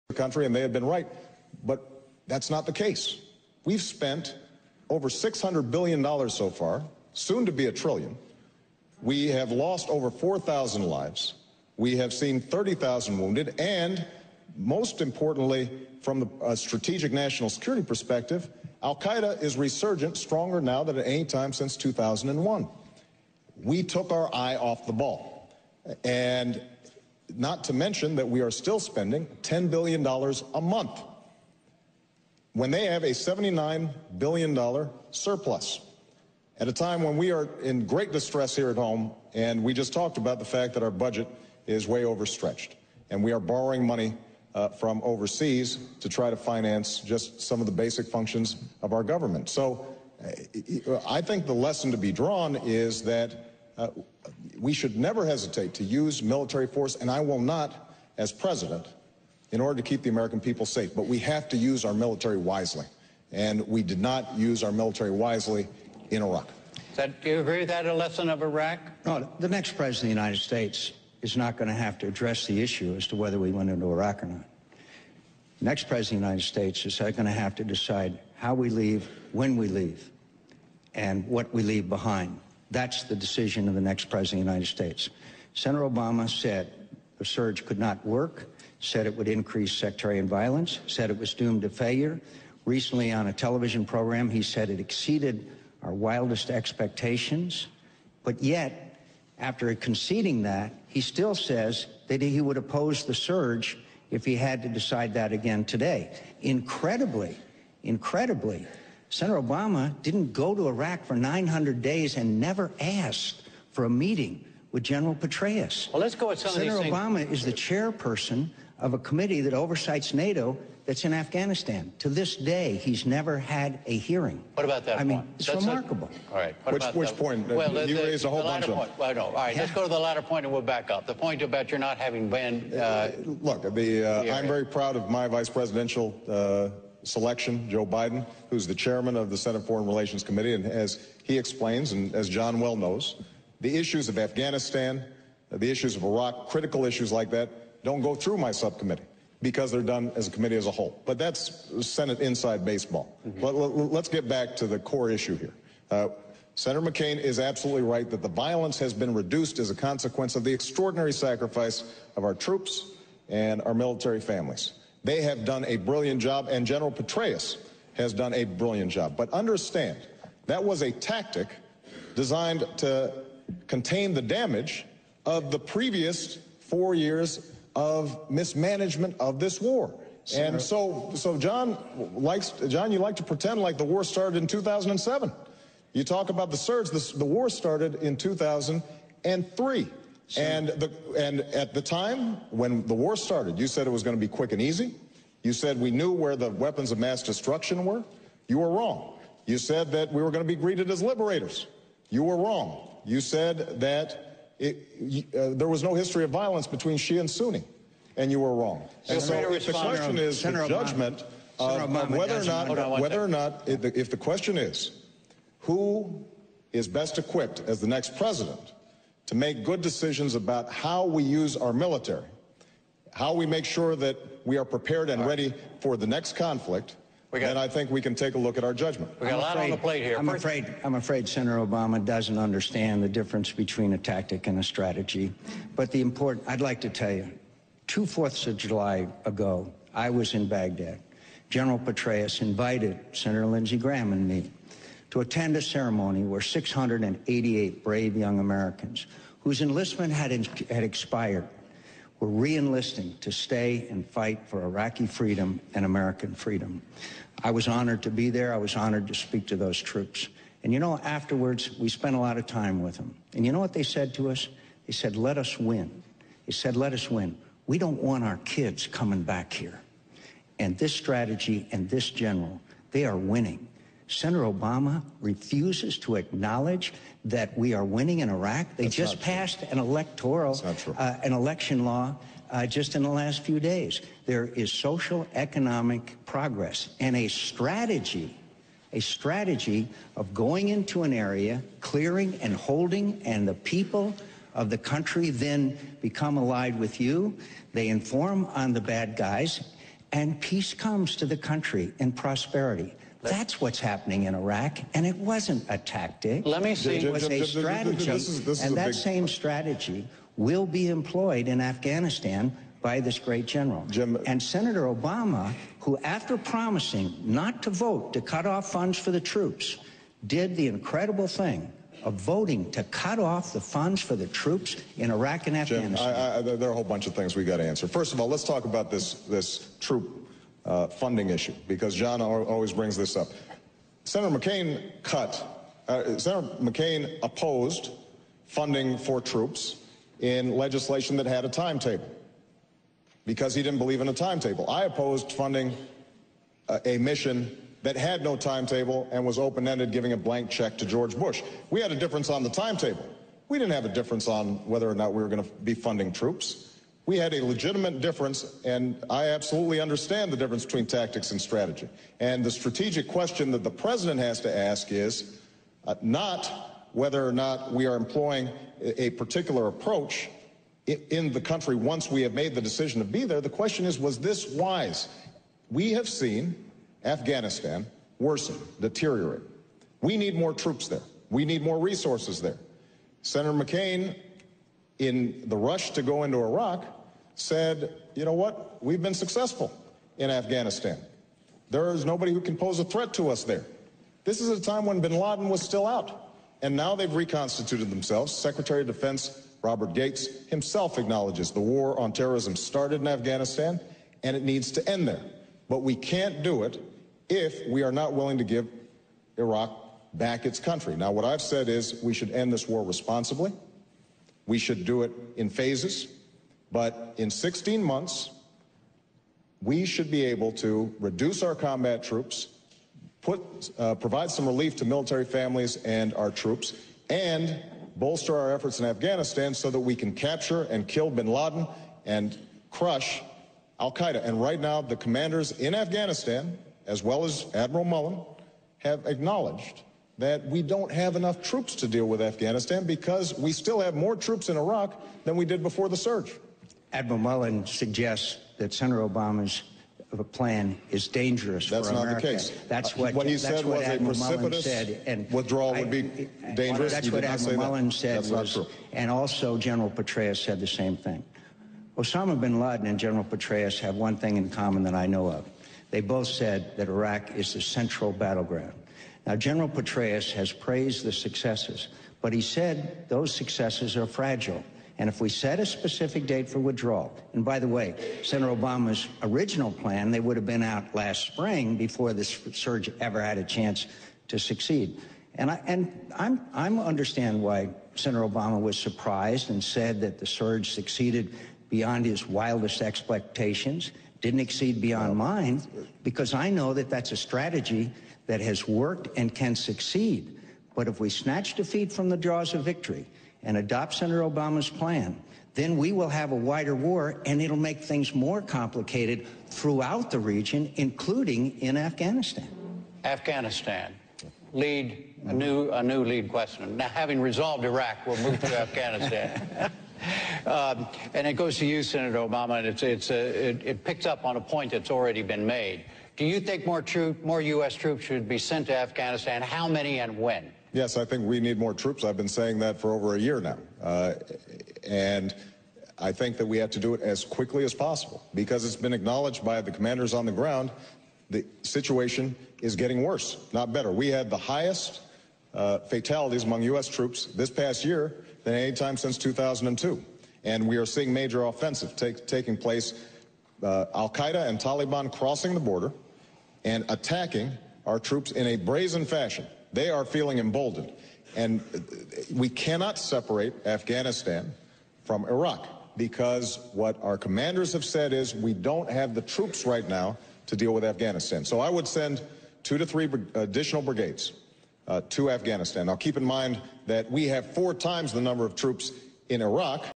the country, and they had been right. But that's not the case. We've spent over $600 billion so far, soon to be $1 trillion. We have lost over 4,000 lives. We have seen 30,000 wounded, and most importantly, from the strategic national security perspective, Al-Qaeda is resurgent, stronger now than at any time since 2001. We took our eye off the ball. And not to mention that we are still spending $10 billion a month when they have a $79 billion surplus at a time when we are in great distress here at home, and we just talked about the fact that our budget is way overstretched, and we are borrowing money from overseas to try to finance just some of the basic functions of our government. So I think the lesson to be drawn is that we should never hesitate to use military force, and I will not, as president, in order to keep the American people safe. But we have to use our military wisely, and we did not use our military wisely in Iraq. Do you agree with that, a lesson of Iraq? No, the next president of the United States is not going to have to address the issue as to whether we went into Iraq or not. The next president of the United States is going to have to decide how we leave, when we leave, and what we leave behind. That's the decision of the next president of the United States. Senator Obama said the surge could not work, said it would increase sectarian violence, said it was doomed to failure. Recently on a television program, he said it exceeded our wildest expectations. But yet, after conceding that, he still says that he would oppose the surge if he had to decide that again today. Incredibly, Senator Obama didn't go to Iraq for 900 days and never asked for a meeting with General Petraeus. Well, let's go with some of these things. Senator Obama is the chairperson of a committee that oversights NATO that's in Afghanistan. To this day, he's never had a hearing. What about that point? I mean, it's remarkable. All right. Which point? Well, you raised a whole bunch of them. Well, no. All right, let's go to the latter point and we'll back up. The point about your not having been... Look, I'm very proud of my vice presidential selection, Joe Biden, who's the chairman of the Senate Foreign Relations Committee, and as he explains, and as John well knows, the issues of Afghanistan, the issues of Iraq, critical issues like that, don't go through my subcommittee because they're done as a committee as a whole. But that's Senate inside baseball. Let's get back to the core issue here. Senator McCain is absolutely right that the violence has been reduced as a consequence of the extraordinary sacrifice of our troops and our military families. They have done a brilliant job, and General Petraeus has done a brilliant job. But understand, that was a tactic designed to contain the damage of the previous 4 years of mismanagement of this war. And so John, you like to pretend like the war started in 2007. You talk about the surge. The war started in 2003. And at the time when the war started, you said it was going to be quick and easy. You said we knew where the weapons of mass destruction were. You were wrong. You said that we were going to be greeted as liberators. You were wrong. You said that there was no history of violence between Shia and Sunni, and you were wrong. And so if the question is the judgment of whether or not, if the question is who is best equipped as the next president to make good decisions about how we use our military, how we make sure that we are prepared and ready for the next conflict, then I think we can take a look at our judgment. We got a lot on the plate here. I'm afraid Senator Obama doesn't understand the difference between a tactic and a strategy. But I'd like to tell you, 2 4ths of July ago, I was in Baghdad. General Petraeus invited Senator Lindsey Graham and me to attend a ceremony where 688 brave young Americans whose enlistment had expired were re-enlisting to stay and fight for Iraqi freedom and American freedom. I was honored to be there. I was honored to speak to those troops. And you know, afterwards, we spent a lot of time with them. And you know what they said to us? They said, let us win. They said, let us win. We don't want our kids coming back here. And this strategy and this general, they are winning. Senator Obama refuses to acknowledge that we are winning in Iraq. They just passed an election law just in the last few days. There is social economic progress and a strategy of going into an area, clearing and holding, and the people of the country then become allied with you. They inform on the bad guys. and peace comes to the country and prosperity. That's what's happening in Iraq, and it wasn't a tactic. Let me see. It was a strategy, and that same strategy will be employed in Afghanistan by this great general. Jim, and Senator Obama, who after promising not to vote to cut off funds for the troops, did the incredible thing of voting to cut off the funds for the troops in Iraq and Afghanistan. Jim, there are a whole bunch of things we got to answer. First of all, let's talk about this troop funding issue, because John always brings this up. Senator McCain Senator McCain opposed funding for troops in legislation that had a timetable because he didn't believe in a timetable. I opposed funding a mission that had no timetable and was open-ended, giving a blank check to George Bush. We had a difference on the timetable. We didn't have a difference on whether or not we were going to be funding troops. We had a legitimate difference, and I absolutely understand the difference between tactics and strategy. And the strategic question that the president has to ask is not whether or not we are employing a particular approach in the country once we have made the decision to be there. The question is, was this wise? We have seen Afghanistan worsen, deteriorate. We need more troops there. We need more resources there. Senator McCain, in the rush to go into Iraq, said, you know what, we've been successful in Afghanistan. There is nobody who can pose a threat to us there. This is a time when bin Laden was still out, and now they've reconstituted themselves. Secretary of Defense Robert Gates himself acknowledges the war on terrorism started in Afghanistan, and it needs to end there. But we can't do it if we are not willing to give Iraq back its country. Now, what I've said is we should end this war responsibly. We should do it in phases. But in 16 months, we should be able to reduce our combat troops, provide some relief to military families and our troops, and bolster our efforts in Afghanistan so that we can capture and kill bin Laden and crush al-Qaeda. And right now, the commanders in Afghanistan, as well as Admiral Mullen, have acknowledged that we don't have enough troops to deal with Afghanistan because we still have more troops in Iraq than we did before the surge. Admiral Mullen suggests that Senator Obama's plan is dangerous for America. That's not the case. That's what he said was a precipitous withdrawal would be dangerous. That's what Admiral Mullen said. That's not true. And also General Petraeus said the same thing. Osama bin Laden and General Petraeus have one thing in common that I know of. They both said that Iraq is the central battleground. Now, General Petraeus has praised the successes, but he said those successes are fragile. And if we set a specific date for withdrawal, and by the way, Senator Obama's original plan, they would have been out last spring before this surge ever had a chance to succeed. And I understand why Senator Obama was surprised and said that the surge succeeded beyond his wildest expectations, didn't exceed beyond mine, because I know that that's a strategy that has worked and can succeed. But if we snatch defeat from the jaws of victory and adopt Senator Obama's plan, then we will have a wider war, and it'll make things more complicated throughout the region, including in Afghanistan. Afghanistan. A new lead question. Now, having resolved Iraq, we'll move to Afghanistan. And it goes to you, Senator Obama, and it picks up on a point that's already been made. Do you think more U.S. troops should be sent to Afghanistan? How many and when? Yes, I think we need more troops. I've been saying that for over a year now. And I think that we have to do it as quickly as possible because it's been acknowledged by the commanders on the ground. The situation is getting worse, not better. We had the highest fatalities among U.S. troops this past year than any time since 2002. And we are seeing major offensive taking place, al-Qaeda and Taliban crossing the border and attacking our troops in a brazen fashion. They are feeling emboldened. And we cannot separate Afghanistan from Iraq because what our commanders have said is we don't have the troops right now to deal with Afghanistan. So I would send 2 to 3 additional brigades to Afghanistan. Now, keep in mind that we have 4 times the number of troops in Iraq